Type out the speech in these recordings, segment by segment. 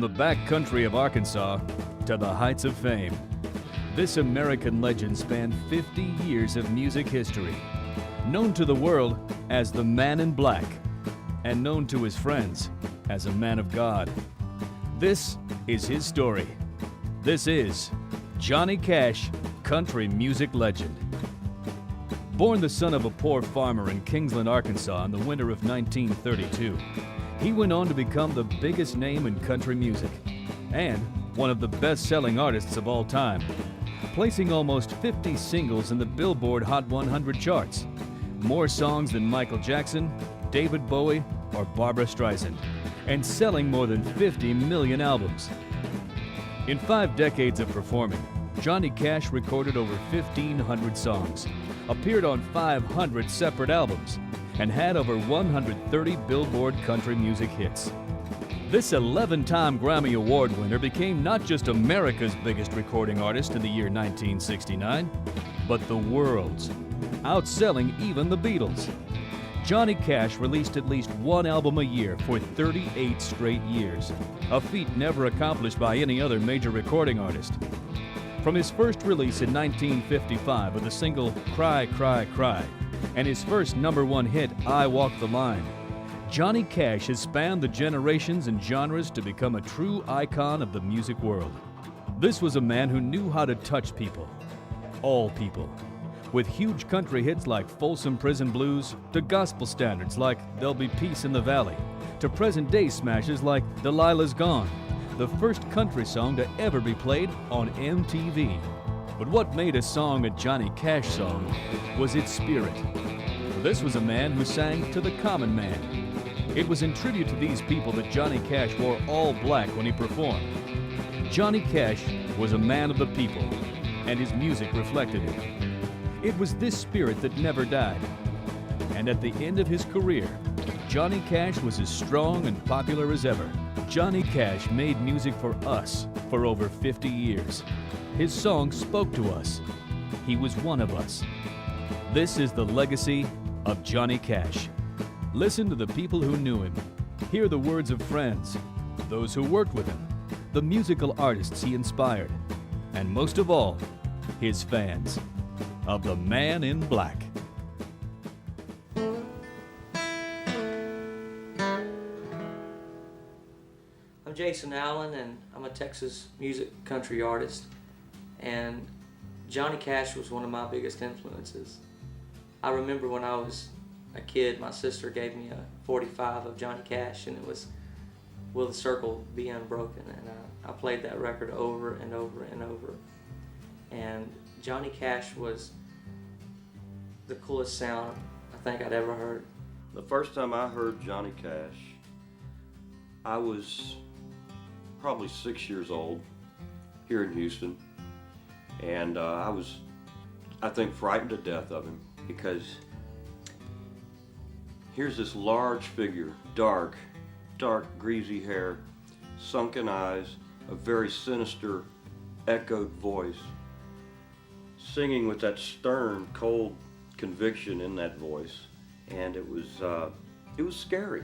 From the back country of Arkansas to the heights of fame, this American legend spanned 50 years of music history. Known to the world as the Man in Black, and known to his friends as a man of God. This is his story. This is Johnny Cash, country music legend. Born the son of a poor farmer in Kingsland, Arkansas in the winter of 1932, he went on to become the biggest name in country music and one of the best-selling artists of all time, placing almost 50 singles in the Billboard Hot 100 charts, more songs than Michael Jackson, David Bowie, or Barbra Streisand, and selling more than 50 million albums. In 5 decades of performing, Johnny Cash recorded over 1,500 songs, appeared on 500 separate albums, and had over 130 Billboard country music hits. This 11-time Grammy Award winner became not just America's biggest recording artist in the year 1969, but the world's, outselling even the Beatles. Johnny Cash released at least one album a year for 38 straight years, a feat never accomplished by any other major recording artist. From his first release in 1955 with the single Cry, Cry, Cry, and his first #1 hit, I Walk the Line, Johnny Cash has spanned the generations and genres to become a true icon of the music world. This was a man who knew how to touch people, all people, with huge country hits like Folsom Prison Blues, to gospel standards like There'll Be Peace in the Valley, to present-day smashes like Delilah's Gone, the first country song to ever be played on MTV. But what made a song a Johnny Cash song was its spirit. This was a man who sang to the common man. It was in tribute to these people that Johnny Cash wore all black when he performed. Johnny Cash was a man of the people, and his music reflected it. It was this spirit that never died. And at the end of his career, Johnny Cash was as strong and popular as ever. Johnny Cash made music for us for over 50 years. His songs spoke to us. He was one of us. This is the legacy of Johnny Cash. Listen to the people who knew him. Hear the words of friends, those who worked with him, the musical artists he inspired, and most of all, his fans of the Man in Black. I'm Jason Allen, and I'm a Texas music country artist, and Johnny Cash was one of my biggest influences. I remember when I was a kid, my sister gave me a 45 of Johnny Cash, and it was Will the Circle Be Unbroken, and I played that record over and over and over. And Johnny Cash was the coolest sound I think I'd ever heard. The first time I heard Johnny Cash, I was probably 6 years old here in Houston, and I was, I think, frightened to death of him, because here's this large figure, dark, greasy hair, sunken eyes, a very sinister, echoed voice, singing with that stern, cold conviction in that voice, and it was scary.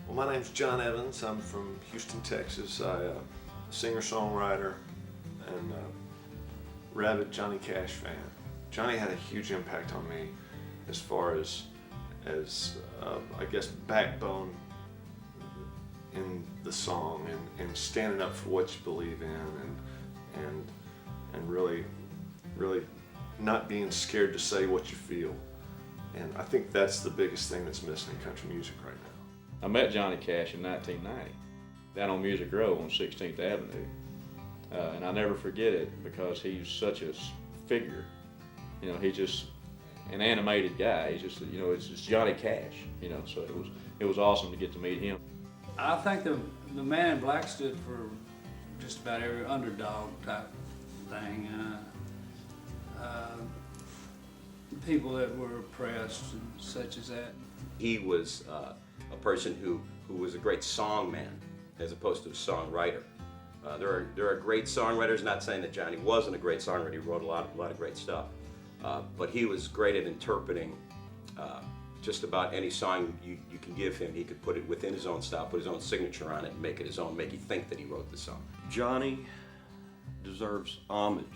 Well, my name's John Evans. I'm from Houston, Texas. I'm a singer-songwriter and a rabid Johnny Cash fan. Johnny had a huge impact on me as far as I guess, backbone in the song, and standing up for what you believe in, and really not being scared to say what you feel. And I think that's the biggest thing that's missing in country music right now. I met Johnny Cash in 1990 down on Music Row on 16th Avenue, and I'll never forget it because he's such a figure. You know, he's just an animated guy. He's just, you know, it's Johnny Cash. You know, so it was awesome to get to meet him. I think the Man in Black stood for just about every underdog type thing. People that were oppressed and such as that. He was a person who was a great songman as opposed to a songwriter. There are great songwriters. Not saying that Johnny wasn't a great songwriter. He wrote a lot of great stuff, but he was great at interpreting just about any song you can give him, he could put it within his own style, put his own signature on it, and make it his own, make you think that he wrote the song. Johnny deserves homage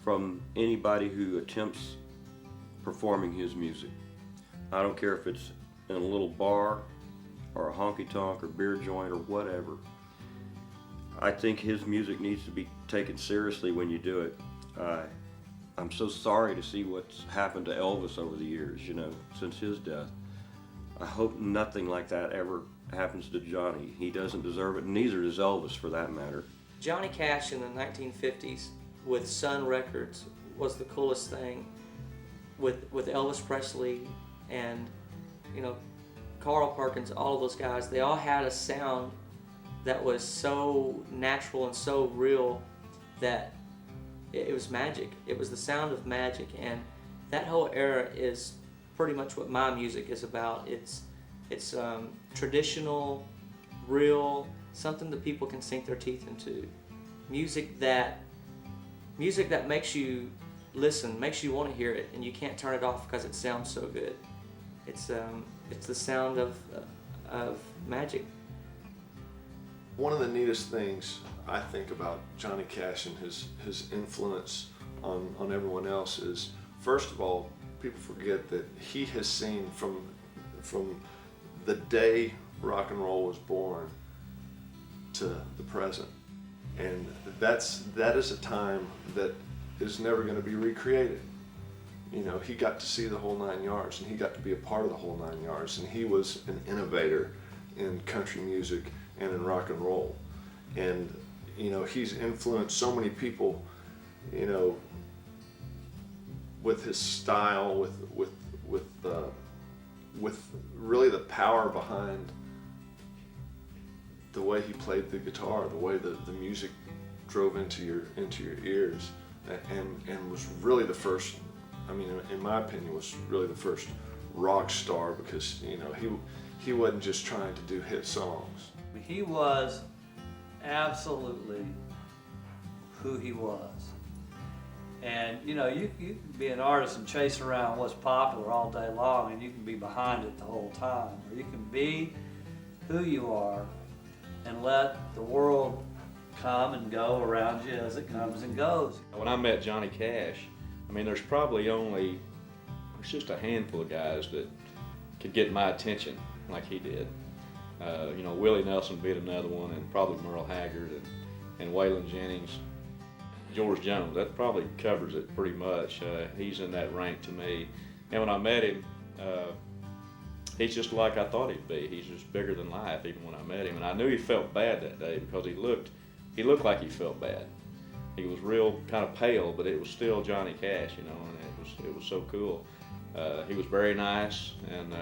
from anybody who attempts performing his music. I don't care if it's in a little bar or a honky-tonk or beer joint or whatever. I think his music needs to be taken seriously when you do it. I'm so sorry to see what's happened to Elvis over the years, you know, since his death. I hope nothing like that ever happens to Johnny. He doesn't deserve it, and neither does Elvis for that matter. Johnny Cash in the 1950s with Sun Records was the coolest thing. With Elvis Presley and, you know, Carl Perkins, all of those guys, they all had a sound that was so natural and so real that it was magic. It was the sound of magic, and that whole era is pretty much what my music is about. It's traditional, real, something that people can sink their teeth into. Music that makes you listen, makes you want to hear it, and you can't turn it off because it sounds so good. It's the sound of magic. One of the neatest things I think about Johnny Cash and his influence on everyone else is, first of all, people forget that he has seen from the day rock and roll was born to the present, and that is a time that is never going to be recreated. You know, he got to see the whole 9 yards, and he got to be a part of the whole 9 yards, and he was an innovator in country music and in rock and roll. And, you know, he's influenced so many people, you know, with his style, with really the power behind the way he played the guitar, the way the music drove into your ears, and was really the first, I mean, in my opinion, was really the first rock star, because, you know, he wasn't just trying to do hit songs. He was absolutely who he was. And you know, you can be an artist and chase around what's popular all day long, and you can be behind it the whole time. Or you can be who you are and let the world come and go around you as it comes and goes. When I met Johnny Cash, I mean, there's just a handful of guys that could get my attention like he did. You know, Willie Nelson beat another one, and probably Merle Haggard and Waylon Jennings. George Jones, that probably covers it pretty much. He's in that rank to me. And when I met him, he's just like I thought he'd be. He's just bigger than life even when I met him. And I knew he felt bad that day because he looked like he felt bad. He was real kind of pale, but it was still Johnny Cash, you know, and it was so cool. He was very nice, and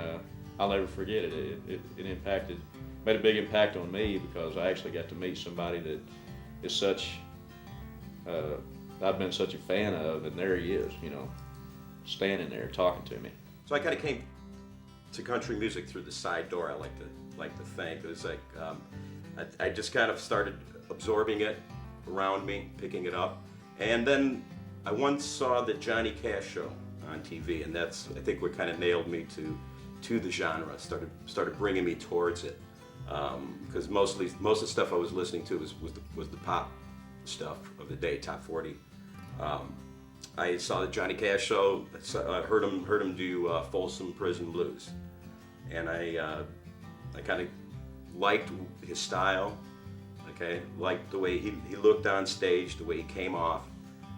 I'll never forget it. It made a big impact on me because I actually got to meet somebody that is such, I've been such a fan of, and there he is, you know, standing there talking to me. So I kind of came to country music through the side door, I like to think. It was like, I just kind of started absorbing it around me, picking it up. And then I once saw the Johnny Cash show on TV, and that's, I think, what kind of nailed me to the genre, started bringing me towards it. Because most of the stuff I was listening to was the pop stuff of the day, top 40. I saw the Johnny Cash show. I heard him do Folsom Prison Blues, and I kind of liked his style. Okay, liked the way he looked on stage, the way he came off,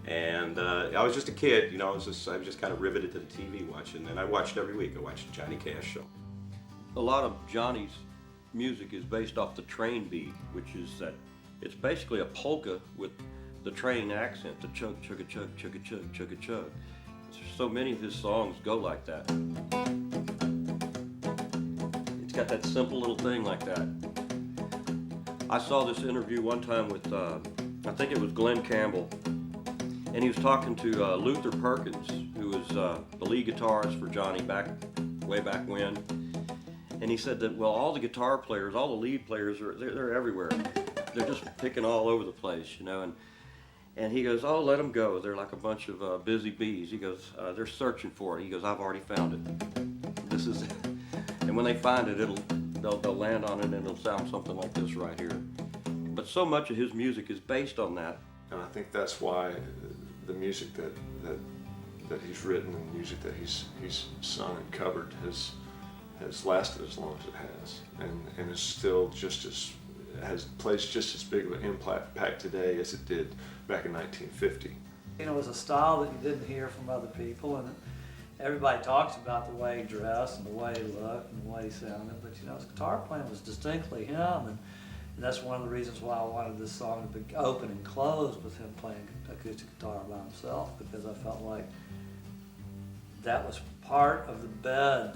and I was just a kid, you know. I was just kind of riveted to the TV watching, and I watched every week. I watched the Johnny Cash show. A lot of Johnny's music is based off the train beat, which is that it's basically a polka with the train accent, the chug, chugga, chug, chugga, chug, chugga, chug. So many of his songs go like that. It's got that simple little thing like that. I saw this interview one time with, I think it was Glenn Campbell, and he was talking to Luther Perkins, who was the lead guitarist for Johnny way back when. And he said that, well, all the guitar players, all the lead players, they're everywhere. They're just picking all over the place, you know. And he goes, oh, let them go. They're like a bunch of busy bees. He goes, they're searching for it. He goes, I've already found it. is, and when they find it, they'll land on it and it'll sound something like this right here. But so much of his music is based on that. And I think that's why the music that he's written and the music that he's sung and covered has lasted as long as it has, and is still plays just as big of an impact today as it did back in 1950. You know, it was a style that you didn't hear from other people, and everybody talks about the way he dressed and the way he looked and the way he sounded, but you know, his guitar playing was distinctly him, and that's one of the reasons why I wanted this song to be open and close with him playing acoustic guitar by himself, because I felt like that was part of the bed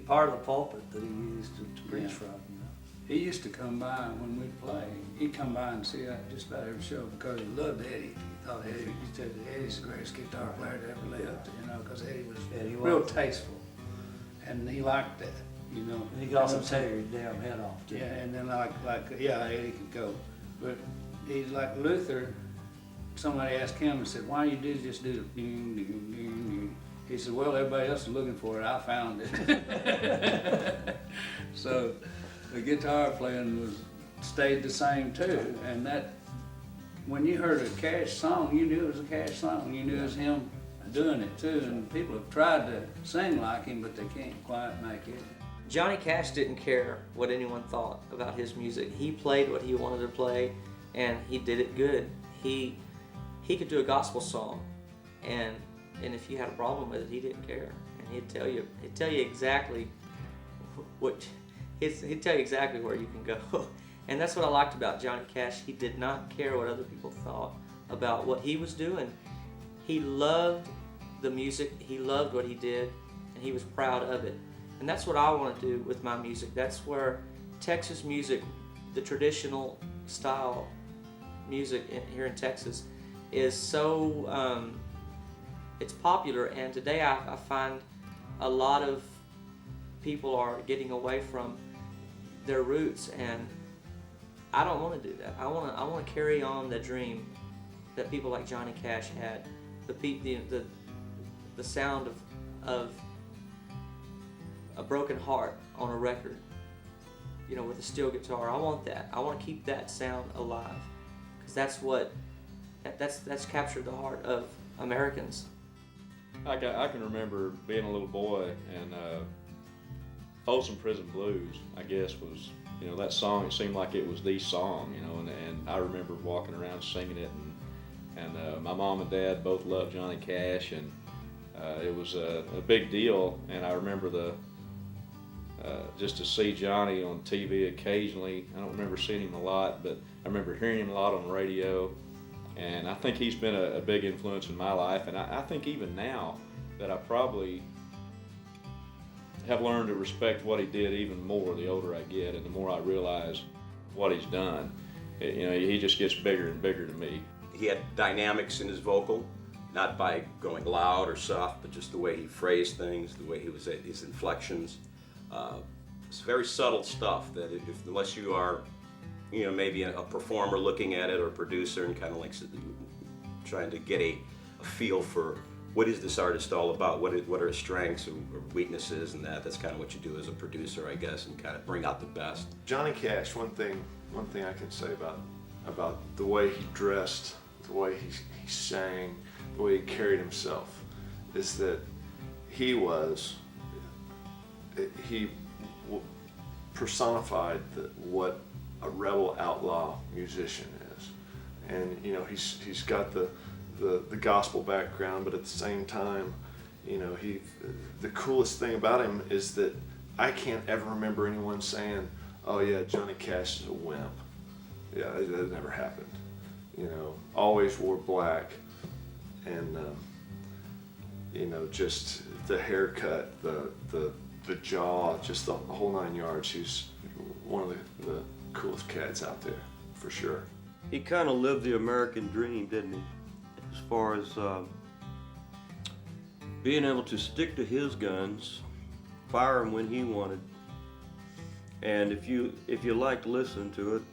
part of the pulpit that he used to preach from. You know? He used to come by when we'd play. He'd come by and see us just about every show because he loved Eddie. He thought he said Eddie's the greatest guitar player that ever lived, you know, because Eddie was real tasteful, and he liked that, you know. And he could also tear your damn head off too. Yeah, and then Eddie could go, but he's like Luther. Somebody asked him and said, "Why you just do the ding, ding, ding, ding?" He said, "Well, everybody else is looking for it. I found it." So the guitar playing stayed the same too, and that when you heard a Cash song, you knew it was a Cash song. You knew it was him doing it too. And people have tried to sing like him, but they can't quite make it. Johnny Cash didn't care what anyone thought about his music. He played what he wanted to play, and he did it good. He could do a gospel song, and if you had a problem with it, he didn't care, and he'd tell you exactly he'd tell you exactly where you can go. And that's what I liked about Johnny Cash. He did not care what other people thought about what he was doing. He loved the music, he loved what he did, and he was proud of it. And that's what I want to do with my music. That's where Texas music, the traditional style music here in Texas, is so it's popular, and today I find a lot of people are getting away from their roots, and I don't want to do that. I want to carry on the dream that people like Johnny Cash had, the sound of a broken heart on a record, you know, with a steel guitar. I want that. I want to keep that sound alive, because that's captured the heart of Americans. I can remember being a little boy, and Folsom Prison Blues, I guess, was, you know, that song, it seemed like it was the song, you know, and I remember walking around singing it, and my mom and dad both loved Johnny Cash, and it was a big deal. And I remember just to see Johnny on TV occasionally. I don't remember seeing him a lot, but I remember hearing him a lot on the radio. And I think he's been a big influence in my life, and I think even now that I probably have learned to respect what he did even more the older I get, and the more I realize what he's done. You know, he just gets bigger and bigger to me. He had dynamics in his vocal, not by going loud or soft, but just the way he phrased things, the way he was at his inflections. It's very subtle stuff that unless you are, you know, maybe a performer looking at it, or a producer, and kind of like trying to get a feel for what is this artist all about, what are his strengths or weaknesses, and that's kind of what you do as a producer, I guess, and kind of bring out the best. Johnny Cash, one thing I can say about the way he dressed, the way he sang, the way he carried himself, is that he personified what a rebel outlaw musician is. And you know, he's got the gospel background, but at the same time, you know, the coolest thing about him is that I can't ever remember anyone saying, "Oh yeah, Johnny Cash is a wimp." Yeah, that never happened. You know, always wore black, and you know, just the haircut, the jaw, just the whole 9 yards. He's one of the coolest cats out there, for sure. He kind of lived the American dream, didn't he? As far as being able to stick to his guns, fire them when he wanted, and if you liked listening to it,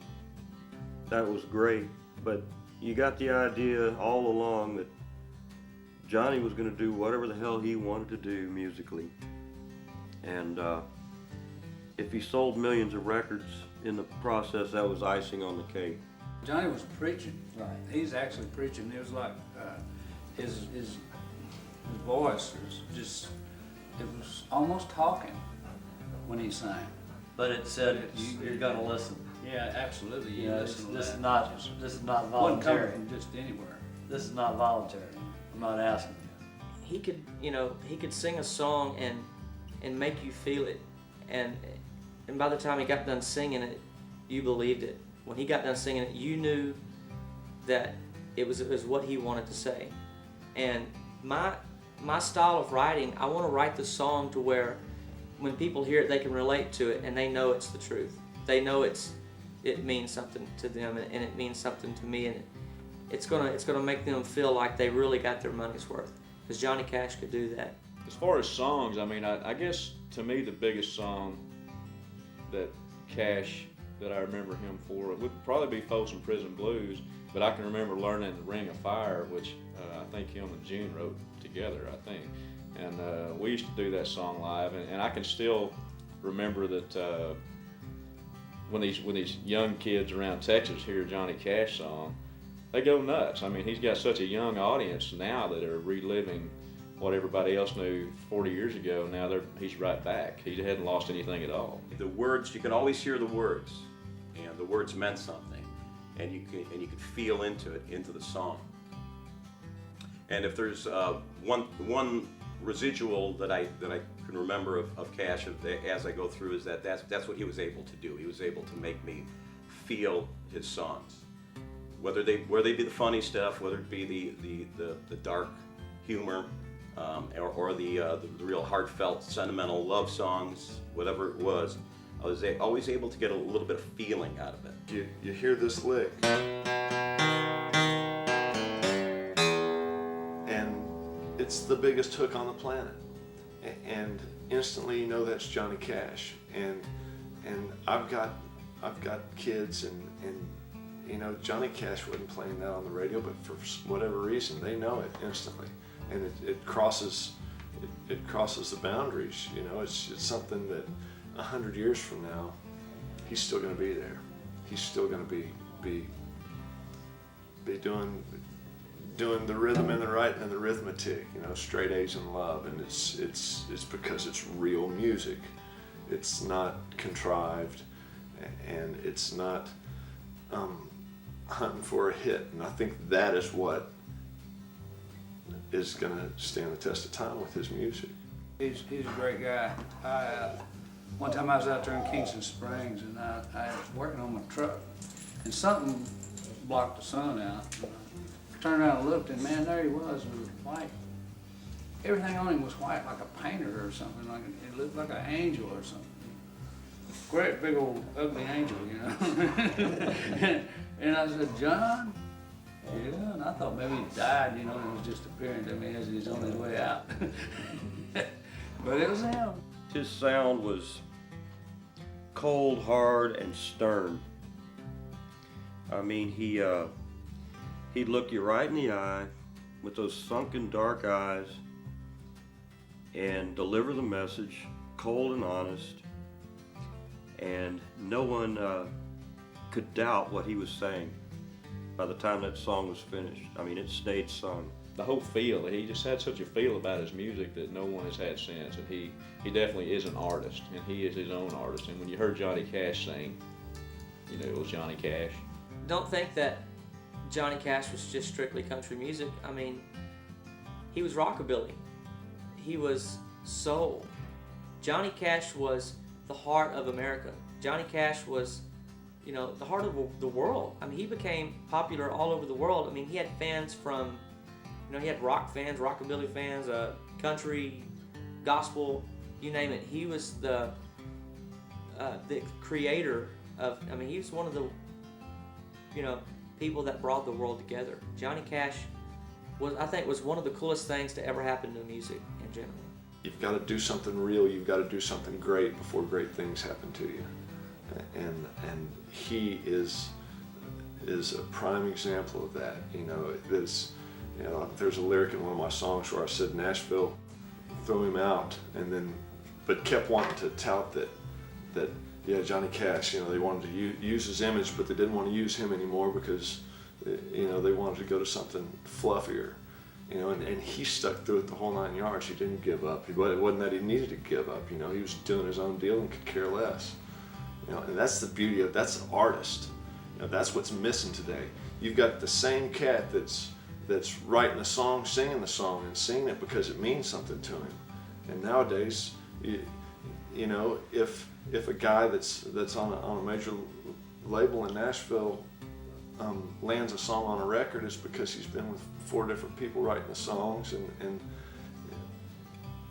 that was great. But you got the idea all along that Johnny was going to do whatever the hell he wanted to do musically, And if he sold millions of records in the process, that was icing on the cake. Johnny was preaching. Right. He's actually preaching. It was like his voice was just, it was almost talking when he sang. But it said you're gonna listen. Yeah, absolutely. You You know, listen to this is that. not Just this is not wasn't coming voluntary. from just anywhere. This is not voluntary. I'm not asking you. He could, he could sing a song and make you feel it, and by the time he got done singing it, you believed it. When he got done singing it, you knew that it was what he wanted to say. And my style of writing, I want to write the song to where when people hear it, they can relate to it and they know it's the truth. They know it means something to them and it means something to me, and it's gonna make them feel like they really got their money's worth. Because Johnny Cash could do that. As far as songs, I mean, I guess to me the biggest song that Cash, that I remember him for, would probably be Folsom Prison Blues, but I can remember learning The Ring of Fire, which I think him and June wrote together, I think. And we used to do that song live, and I can still remember that when these young kids around Texas hear a Johnny Cash song, they go nuts. I mean, he's got such a young audience now that are reliving what everybody else knew 40 years ago. Now he's right back. He hadn't lost anything at all. The words, you can always hear the words, and the words meant something, and you could feel into it, into the song. And if there's one residual that I can remember of Cash as I go through, is that's what he was able to do. He was able to make me feel his songs, whether they be the funny stuff, whether it be the dark humor, or the real heartfelt, sentimental love songs, whatever it was. I was always able to get a little bit of feeling out of it. You hear this lick, and it's the biggest hook on the planet, and instantly you know that's Johnny Cash. And I've got kids, and Johnny Cash wasn't playing that on the radio, but for whatever reason they know it instantly, and it crosses the boundaries. It's something that 100 years from now, he's still going to be there. He's still going to be doing the rhythm and the writing and the arithmetic. Straight A's in love, and it's because it's real music. It's not contrived, and it's not hunting for a hit. And I think that is what is going to stand the test of time with his music. He's a great guy. One time I was out there in Kingston Springs, and I was working on my truck, and something blocked the sun out. I turned around and looked, and man, there he was with white. Everything on him was white, like a painter or something. Like it looked like an angel or something. Great big old ugly angel, And I said, John? Yeah, and I thought maybe he died, and was just appearing to me as he's on his way out. But it was him. His sound was cold, hard, and stern. I mean, he'd look you right in the eye with those sunken dark eyes and deliver the message, cold and honest, and no one could doubt what he was saying by the time that song was finished. I mean, it stayed sung. The whole feel, he just had such a feel about his music that no one has had since, and he definitely is an artist, and he is his own artist. And when you heard Johnny Cash sing, it was Johnny Cash. Don't think that Johnny Cash was just strictly country music. I mean, he was rockabilly. He was soul. Johnny Cash was the heart of America. Johnny Cash was, the heart of the world. I mean, he became popular all over the world. I mean, he had fans from, he had rock fans, rockabilly fans, country, gospel, you name it. He was the creator of, he was one of the, people that brought the world together. Johnny Cash was one of the coolest things to ever happen to music in general. You've got to do something real. You've got to do something great before great things happen to you. And he is a prime example of that. There's a lyric in one of my songs where I said, Nashville, throw him out, and then but kept wanting to tout that yeah, Johnny Cash, they wanted to use his image, but they didn't want to use him anymore because, they wanted to go to something fluffier, and he stuck through it the whole 9 yards. He didn't give up. It wasn't that he needed to give up, he was doing his own deal and could care less, and that's the beauty of, that's the artist. That's what's missing today. You've got the same cat that's writing a song, singing the song, and singing it because it means something to him. And nowadays, if a guy that's on a major label in Nashville lands a song on a record, it's because he's been with 4 different people writing the songs, and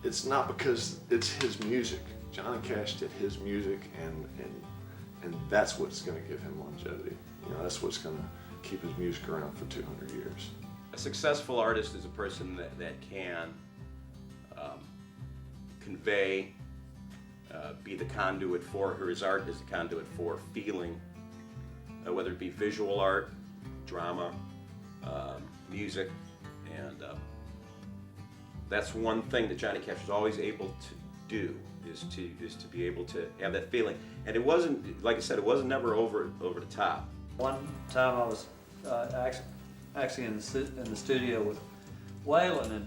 it's not because it's his music. Johnny Cash did his music, and that's what's going to give him longevity. That's what's going to keep his music around for 200 years. A successful artist is a person that can convey, be the conduit for, or his art is the conduit for feeling, whether it be visual art, drama, music, and that's one thing that Johnny Cash was always able to do, is to be able to have that feeling. And it wasn't, like I said, it wasn't never over the top. One time I was actually in the studio with Waylon, and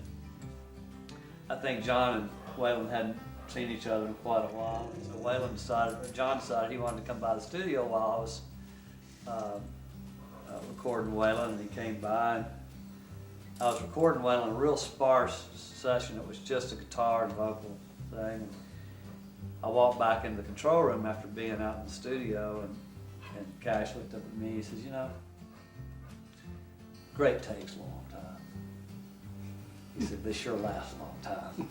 I think John and Waylon hadn't seen each other in quite a while. So John decided he wanted to come by the studio while I was recording Waylon, and he came by. And I was recording Waylon a real sparse session. It was just a guitar and vocal thing. And I walked back into the control room after being out in the studio, and Cash looked up at me. He says, great takes a long time. He said, this sure lasts a long time.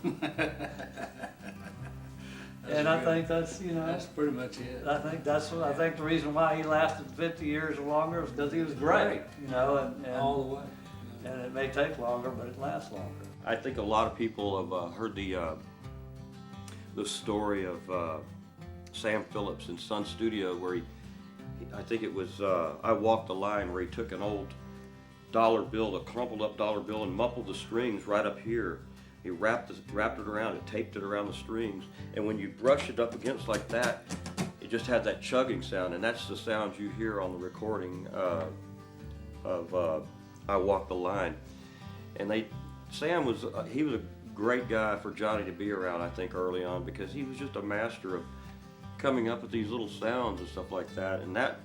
And I think that's, That's pretty much it. I think the reason why he lasted 50 years or longer was because he was great, and All the way. and it may take longer, but it lasts longer. I think a lot of people have heard the story of Sam Phillips in Sun Studio, where I think it was I Walk the Line, where he took an old dollar bill, a crumpled up dollar bill, and muffled the strings right up here. He wrapped it around and taped it around the strings, and when you brush it up against like that, it just had that chugging sound, and that's the sound you hear on the recording of I Walk the Line. And Sam was a great guy for Johnny to be around, I think, early on, because he was just a master of coming up with these little sounds and stuff like that, and that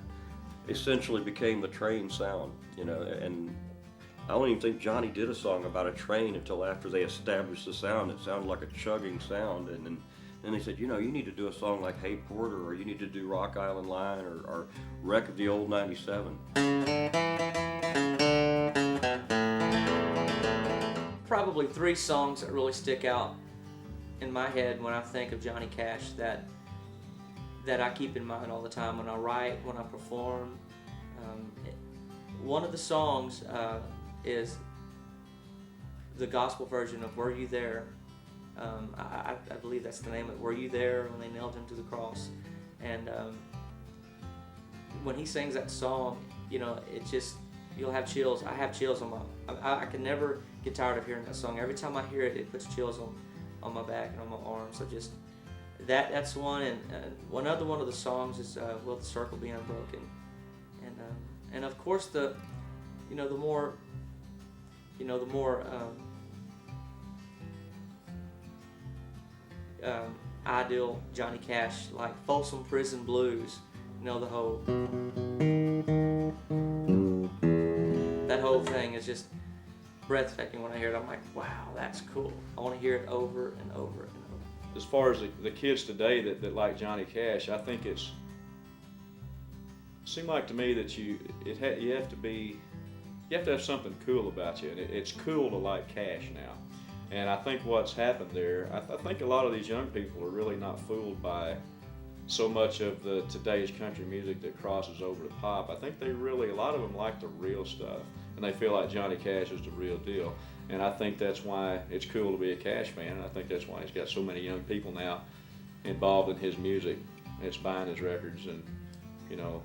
essentially became the train sound, and I don't even think Johnny did a song about a train until after they established the sound. It sounded like a chugging sound, and then they said, you need to do a song like Hey Porter, or you need to do Rock Island Line, or Wreck of the Old 97. Probably 3 songs that really stick out in my head when I think of Johnny Cash that I keep in mind all the time when I write, when I perform. One of the songs is the gospel version of Were You There? I believe that's the name of it, Were You There, when they nailed him to the cross. And when he sings that song, it just, you'll have chills. I have chills on I can never get tired of hearing that song. Every time I hear it, it puts chills on my back and on my arms. So just, that's one. And one other one of the songs is Will the Circle Be Unbroken? And of course the more ideal Johnny Cash, like Folsom Prison Blues, the whole, that whole thing is just breathtaking. When I hear it, I'm like, wow, that's cool. I want to hear it over and over and over. As far as the kids today that like Johnny Cash, I think it seemed like to me that you have to have something cool about you, and it's cool to like Cash now. And I think what's happened there, I think a lot of these young people are really not fooled by so much of the today's country music that crosses over to pop. I think a lot of them like the real stuff, and they feel like Johnny Cash is the real deal. And I think that's why it's cool to be a Cash fan, and I think that's why he's got so many young people now involved in his music. It's buying his records, and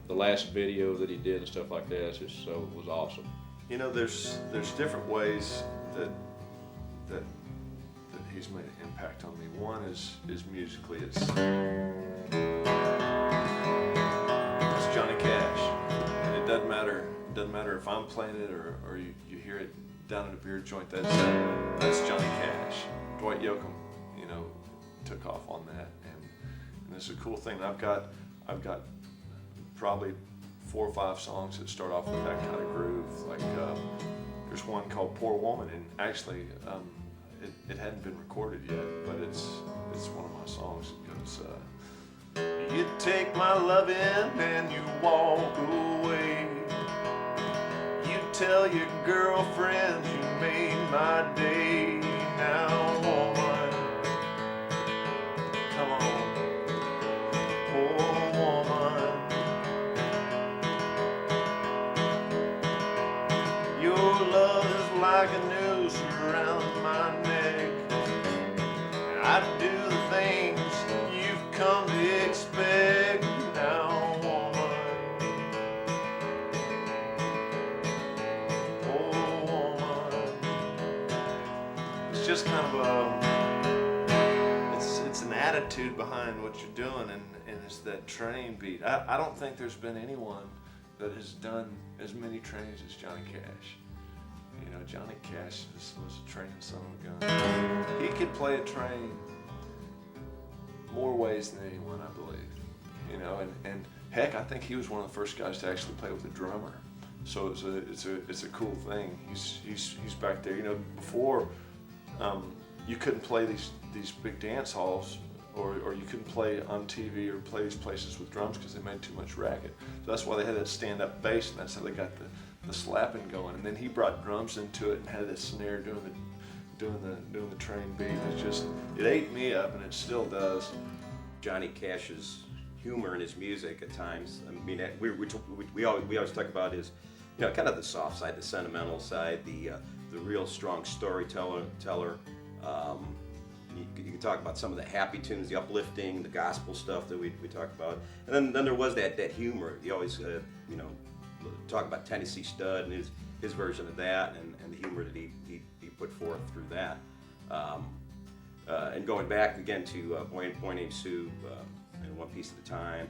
the last video that he did and stuff like that was awesome. There's different ways that he's made an impact on me. One is musically, it's Johnny Cash, and it doesn't matter if I'm playing it or you hear it down at a beer joint. That's Johnny Cash. Dwight Yoakam, you know, took off on that, and it's a cool thing. I've got probably 4 or 5 songs that start off with that kind of groove. Like there's one called "Poor Woman," and actually it hadn't been recorded yet, but it's one of my songs. It goes, you take my lovin' and you walk away. You tell your girlfriend you made my day. Now, woman, come on, poor woman. Your love is like a noose around my neck. I do the things you've come to expect. Now, woman, oh woman. It's just kind of it's an attitude behind what you're doing, and it's that train beat. I don't think there's been anyone that has done as many trains as Johnny Cash. You know, Johnny Cash was a train son of a gun. He could play a train more ways than anyone, I believe. You know, and heck, I think he was one of the first guys to actually play with a drummer. So it's a cool thing. He's back there. You know, before you couldn't play these big dance halls, or you couldn't play on TV or play these places with drums because they made too much racket. So that's why they had that stand-up bass, and that's how they got the slapping going. And then he brought drums into it and had that snare doing the train beat. It ate me up, and it still does. Johnny Cash's humor in his music at times. I mean, we always talk about his, you know, kind of the soft side, the sentimental side, the real strong storyteller. You can talk about some of the happy tunes, the uplifting, the gospel stuff that we talk about, and then there was that humor. You always you know, talk about Tennessee Stud and his version of that, and the humor that he put forth through that. And going back again to Boy Named Sue and One Piece at a Time.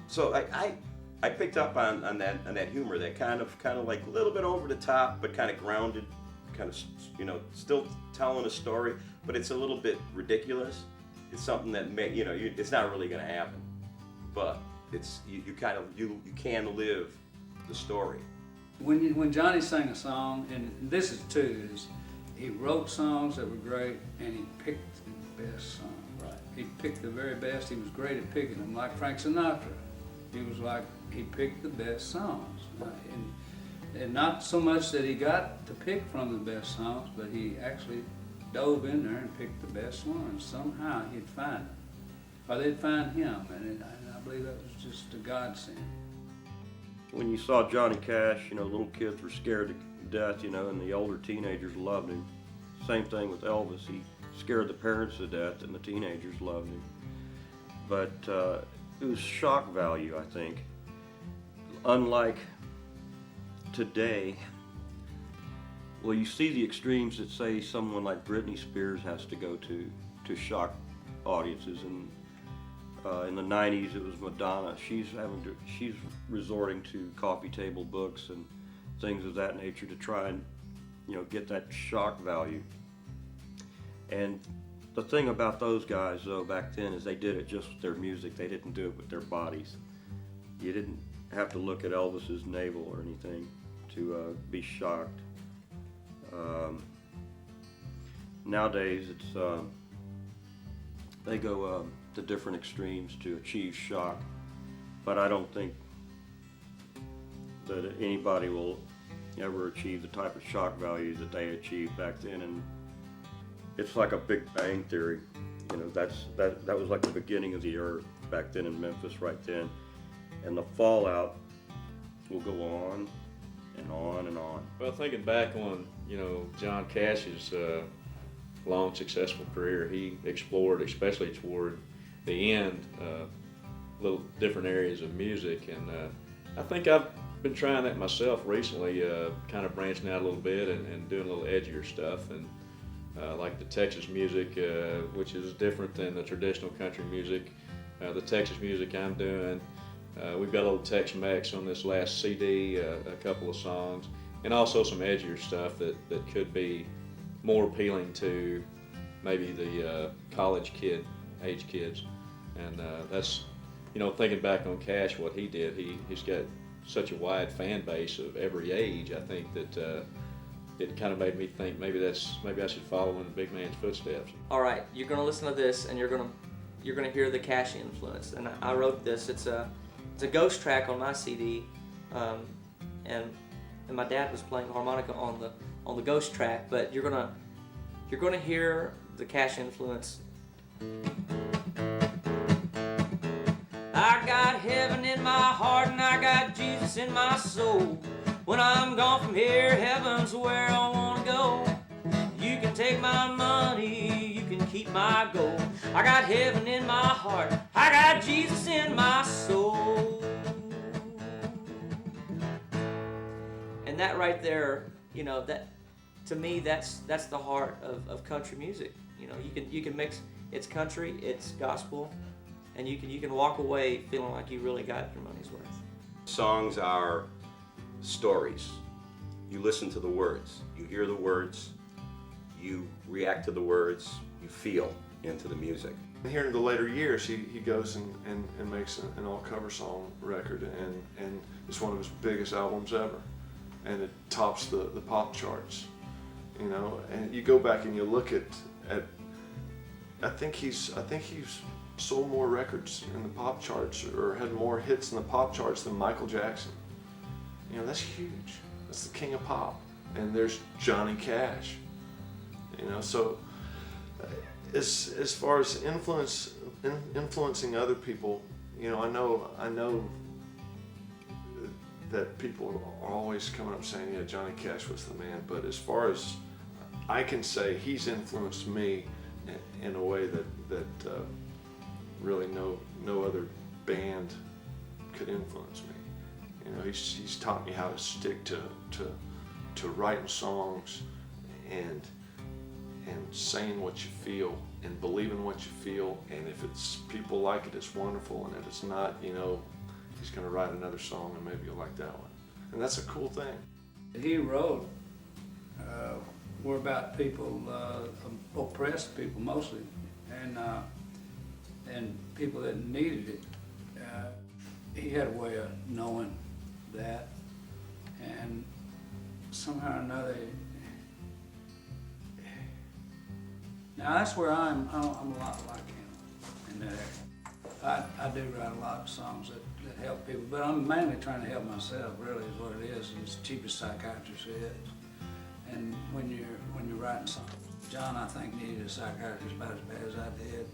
So I picked up on that humor, that kind of like a little bit over the top, but kind of grounded, kind of, you know, still telling a story, but it's a little bit ridiculous. It's something that it's not really going to happen, but it's you can live the story. When Johnny sang a song, and this is too, he wrote songs that were great, and he picked the best song. Right. He picked the very best. He was great at picking them, like Frank Sinatra. He picked the best songs, and not so much that he got to pick from the best songs, but he actually dove in there and picked the best ones. Somehow he'd find them, or they'd find him, and I believe that was just a godsend. When you saw Johnny Cash, you know, little kids were scared to death, you know, and the older teenagers loved him. Same thing with Elvis. He scared the parents to death, and the teenagers loved him. But it was shock value, I think. Unlike today, well, you see the extremes that say someone like Britney Spears has to go to shock audiences, and in the 90s it was Madonna. She's resorting to coffee table books and things of that nature to try and, you know, get that shock value. And the thing about those guys, though, back then is they did it just with their music. They didn't do it with their bodies. You didn't have to look at Elvis's navel or anything to be shocked. Nowadays, it's they go to different extremes to achieve shock, but I don't think that anybody will ever achieve the type of shock value that they achieved back then. And it's like a Big Bang Theory. You know, that was like the beginning of the earth back then in Memphis right then, and the fallout will go on and on and on. Well, thinking back on, you know, John Cash's long, successful career, he explored, especially toward the end, little different areas of music, and I think I've been trying that myself recently, kind of branching out a little bit and doing a little edgier stuff, and like the Texas music, which is different than the traditional country music. The Texas music I'm doing, we've got a little Tex-Mex on this last CD, a couple of songs, and also some edgier stuff that could be more appealing to maybe the college age kids. And that's, you know, thinking back on Cash, what he did, he's got such a wide fan base of every age. I think that it kind of made me think maybe I should follow in the big man's footsteps. All right, you're gonna listen to this, and you're gonna hear the Cash influence. And I wrote this. It's a ghost track on my CD, and my dad was playing harmonica on the ghost track. But you're gonna hear the Cash influence. I got heaven in my heart and I got Jesus in my soul. When I'm gone from here, heaven's where I wanna go. You can take my money, you can keep my gold. I got heaven in my heart, I got Jesus in my soul. And that right there, you know, that to me, that's the heart of country music. You know, you can mix, it's country, it's gospel, and you can walk away feeling like you really got your money's worth. Songs are stories. You listen to the words, you hear the words, you react to the words, you feel into the music. And here in the later years, he goes and makes an all cover song record, and it's one of his biggest albums ever, and it tops the pop charts. You know, and you go back and you look at I think he's sold more records in the pop charts or had more hits in the pop charts than Michael Jackson. You know, that's huge. That's the king of pop. And there's Johnny Cash. You know, so as far as influencing other people, you know, I know that people are always coming up saying, yeah, Johnny Cash was the man. But as far as I can say, he's influenced me in a way that really no other band could influence me. You know, he's taught me how to stick to writing songs and saying what you feel and believing what you feel. And if it's people like it, it's wonderful. And if it's not, you know, he's going to write another song and maybe you'll like that one. And that's a cool thing. He wrote were about people, oppressed people mostly, and people that needed it. He had a way of knowing that, and somehow or another. Now that's where I'm a lot like him in that area. I do write a lot of songs that help people, but I'm mainly trying to help myself. Really, is what it is. It's the cheapest psychiatrist is. And when you're writing songs, John, I think, needed a psychiatrist about as bad as I did,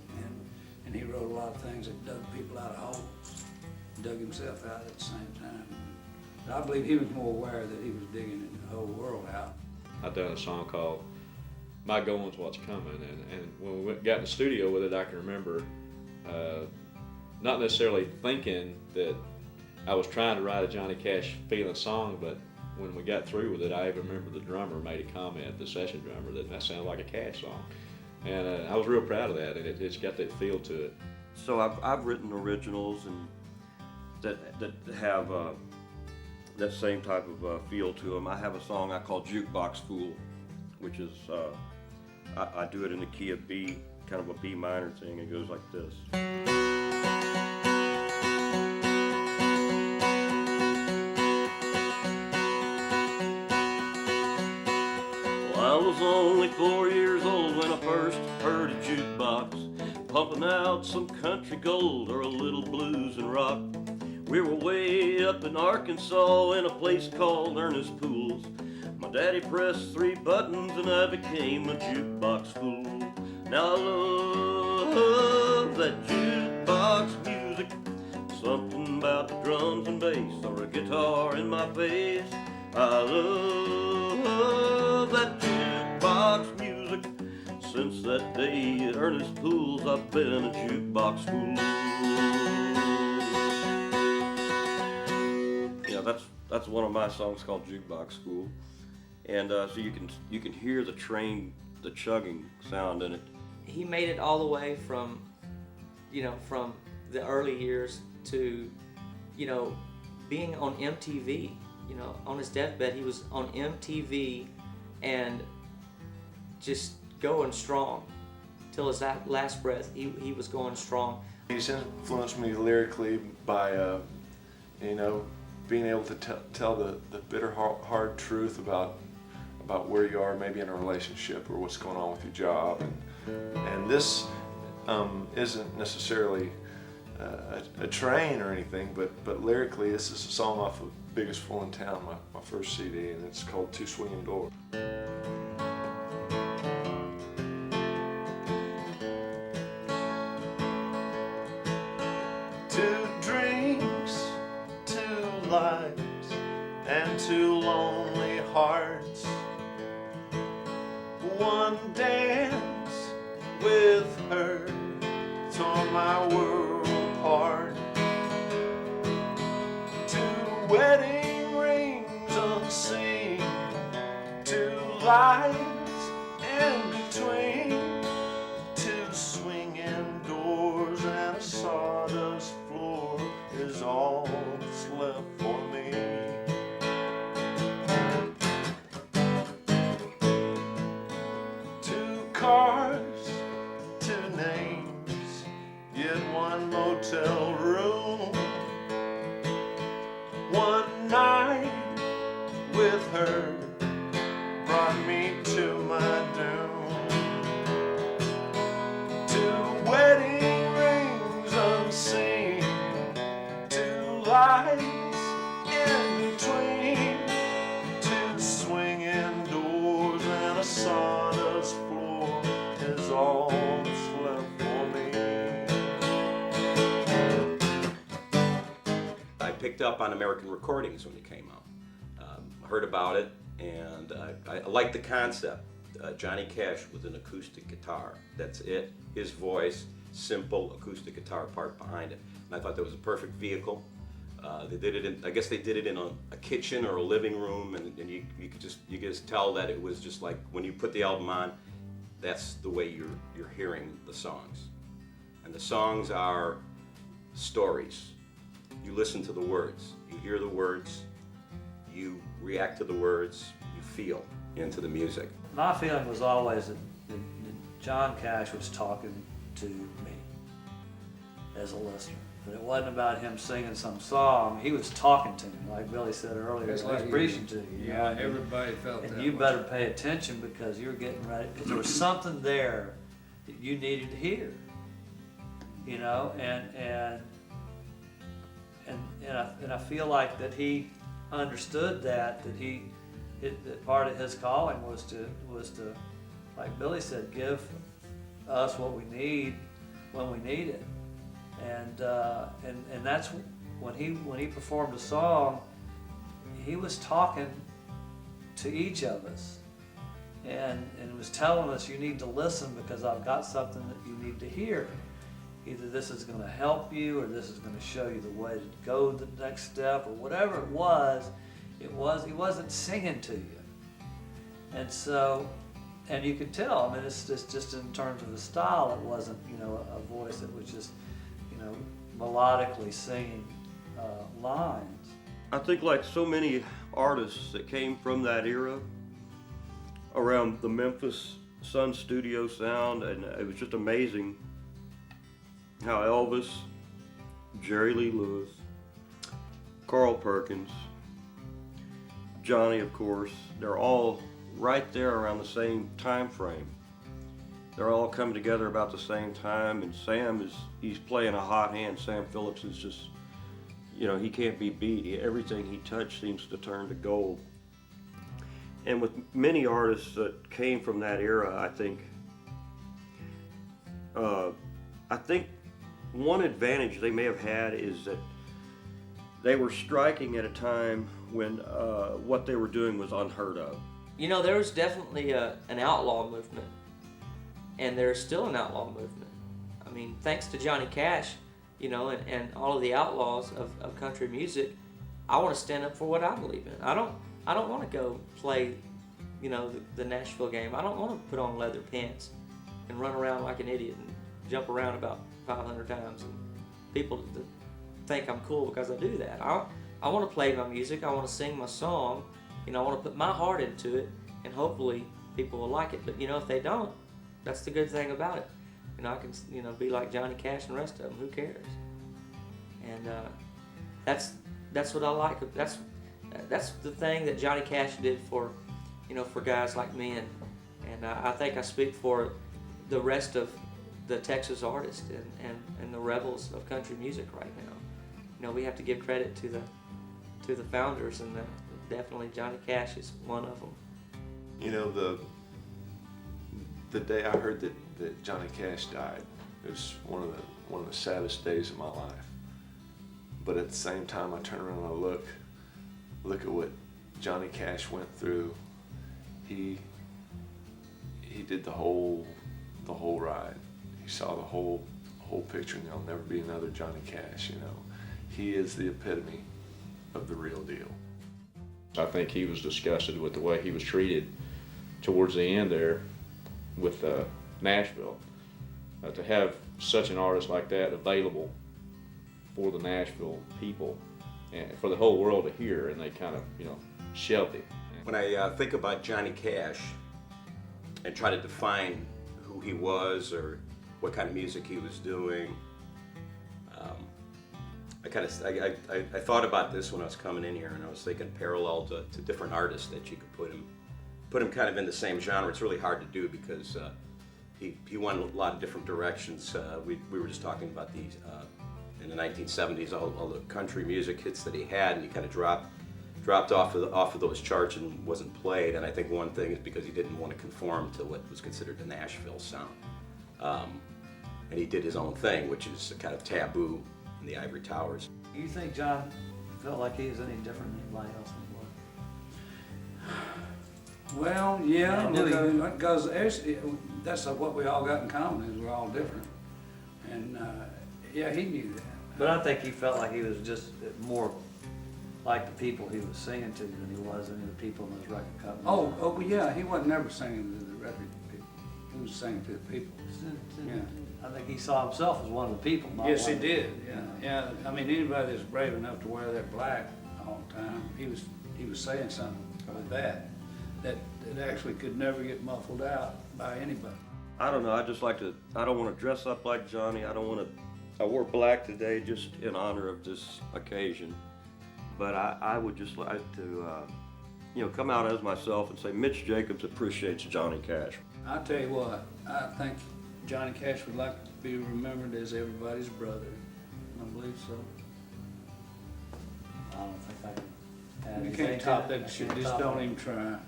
and he wrote a lot of things that dug people out of holes, dug himself out at the same time. But I believe he was more aware that he was digging the whole world out. I've done a song called My Going's What's Coming, and when we got in the studio with it, I can remember not necessarily thinking that I was trying to write a Johnny Cash feeling song, but when we got through with it, I even remember the drummer made a comment, the session drummer, that sounded like a Cash song. And I was real proud of that, and it's got that feel to it. So I've written originals and that have that same type of feel to them. I have a song I call Jukebox Fool, which is, I do it in the key of B, kind of a B minor thing. It goes like this. I was only 4 years old when I first heard a jukebox pumping out some country gold or a little blues and rock. We were way up in Arkansas in a place called Ernest Pools. My daddy pressed 3 buttons and I became a jukebox fool. Now I love that jukebox music, something about the drums and bass or a guitar in my face. I love that jukebox music. Since that day at Ernest Pools, I've been a jukebox fool. Yeah, that's one of my songs called Jukebox Fool, and so you can hear the train the chugging sound in it. He made it all the way from, from the early years to, being on MTV. On his deathbed, he was on MTV and just going strong. Till his last breath, he was going strong. He's influenced me lyrically by, being able to tell the bitter, hard truth about where you are, maybe in a relationship or what's going on with your job. And this isn't necessarily a train or anything, but lyrically, this is a song off of Biggest Fool in Town, my first CD, and it's called Two Swinging Doors. 2 drinks, 2 lives, and 2 lonely hearts. 1 dance with her tore my world apart. 2 wedding rings unseen, 2 lives in between, 2 swinging doors and a sawdust floor is all that's left for me. 2 cars, 2 names, yet 1 motel room. 1 night with her brought me to my doom. 2 wedding rings unseen, 2 lights in between, 2 swinging doors and a sawdust floor is all that's left for me. I picked up on American Recordings when it came out. I heard about it, and I liked the concept. Johnny Cash with an acoustic guitar. That's it. His voice, simple acoustic guitar part behind it. And I thought that was a perfect vehicle. They did it in, I guess they did it in a kitchen or a living room, and you could just tell that it was just like when you put the album on, that's the way you're hearing the songs. And the songs are stories. You listen to the words, you hear the words, you react to the words, you feel into the music. My feeling was always that John Cash was talking to me as a listener. But it wasn't about him singing some song. He was talking to me, like Billy said earlier. That's He was like preaching to you. Yeah, everybody felt that. And you way. better pay attention because you're getting ready, because there was something there that you needed to hear. And I feel like that he understood that that part of his calling was to, like Billy said, give us what we need when we need it. And that's when he performed a song, he was talking to each of us and was telling us, you need to listen because I've got something that you need to hear. Either this is going to help you or this is going to show you the way to go the next step or whatever it was. He wasn't singing to you. And so, and you could tell, I mean, it's just in terms of the style, it wasn't, a voice that was just, melodically singing lines. I think like so many artists that came from that era, around the Memphis Sun Studio sound, and it was just amazing how Elvis, Jerry Lee Lewis, Carl Perkins, Johnny, of course, they're all right there around the same time frame. They're all coming together about the same time, and Sam he's playing a hot hand. Sam Phillips is just, he can't be beat. Everything he touched seems to turn to gold. And with many artists that came from that era, I think one advantage they may have had is that they were striking at a time when what they were doing was unheard of. There was definitely an outlaw movement, and there's still an outlaw movement. I mean, thanks to Johnny Cash, and all of the outlaws of country music, I want to stand up for what I believe in. I don't want to go play you know, the Nashville game. I don't want to put on leather pants and run around like an idiot and jump around about 500 times and people think I'm cool because I do that. I want to play my music. I want to sing my song. You know, I want to put my heart into it, and hopefully people will like it. But you know, if they don't, that's the good thing about it. You know, I can, you know, be like Johnny Cash and the rest of them. Who cares? And that's what I like. That's the thing that Johnny Cash did for, you know, for guys like me, and I think I speak for the rest of the Texas artists and the rebels of country music right now. You know, we have to give credit to the founders, and definitely Johnny Cash is one of them. You know, the day I heard that Johnny Cash died, it was one of the saddest days of my life. But at the same time, I turn around and I look at what Johnny Cash went through. He did the whole ride. He saw the whole picture, and there'll never be another Johnny Cash. You know, he is the epitome of the real deal. I think he was disgusted with the way he was treated towards the end there with Nashville. To have such an artist like that available for the Nashville people and for the whole world to hear, and they kind of, you know, shelved him. When I think about Johnny Cash and try to define who he was or what kind of music he was doing, I thought about this when I was coming in here, and I was thinking parallel to different artists that you could put him kind of in the same genre. It's really hard to do because he went a lot of different directions. We were just talking about these in the 1970s, all the country music hits that he had, and he kind of dropped off of those charts and wasn't played. And I think one thing is because he didn't want to conform to what was considered the Nashville sound, and he did his own thing, which is kind of taboo in the Ivory Towers. Do you think John felt like he was any different than anybody else in the world? Well, yeah, I knew because that's what we all got in common, is we're all different. And yeah, he knew that. But I think he felt like he was just more like the people he was singing to than he was any of the people in his record company. Oh, yeah, he wasn't never singing to the record people. He was singing to the people. Yeah. I think he saw himself as one of the people. Not Yes, one he did. Yeah. I mean, anybody that's brave enough to wear that black all the time, he was saying something with that actually could never get muffled out by anybody. I don't know, I don't want to dress up like Johnny. I wore black today just in honor of this occasion. But I would just like to, come out as myself and say Mitch Jacobs appreciates Johnny Cash. I'll tell you what, I think Johnny Cash would like to be remembered as everybody's brother. I believe so. I don't think I can add You anything can't to top it. that I shit, can't just top don't it. even try.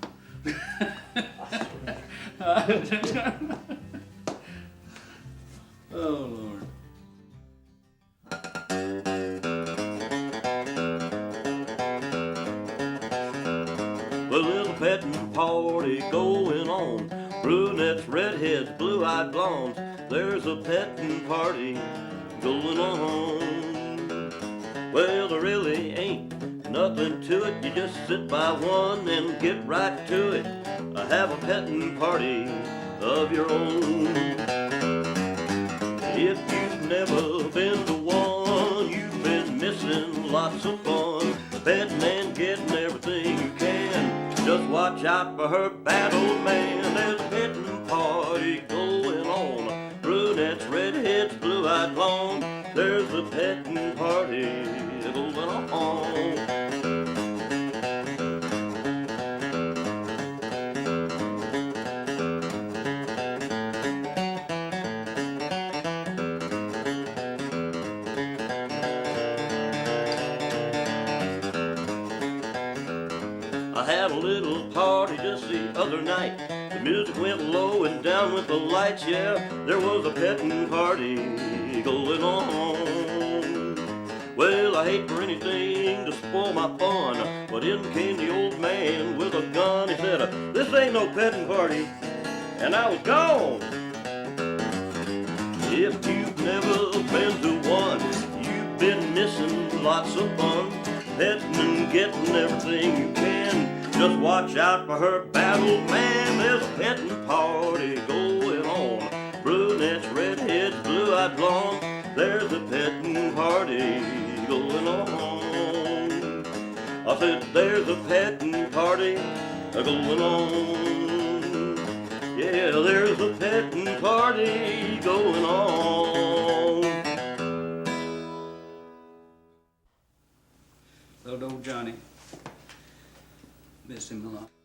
Oh, Lord. The little petting party going on. Brunettes, redheads, blue-eyed blondes. There's a petting party going on. Well, there really ain't nothing to it. You just sit by one and get right to it. Have a petting party of your own. If you've never been to one, you've been missing lots of fun. Petting and getting everything you can. Just watch out for her bad old man. There's a petting party going on. Brunettes, redheads, blue-eyed blondes. There's a petting party going on. I had a little party just the other night. The music went low and down with the lights, yeah. There was a petting party going on. Well, I hate for anything to spoil my fun, but in came the old man with a gun. He said, "This ain't no petting party," and I was gone. If you've never been to one, you've been missing lots of fun. Petting and getting everything you can. Just watch out for her battle, man. There's a petting party going on. Brunettes, redheads, blue-eyed blondes. There's a petting party going on. I said there's a petting party going on. Yeah, there's a petting party going on. Little old Johnny. Miss him a lot.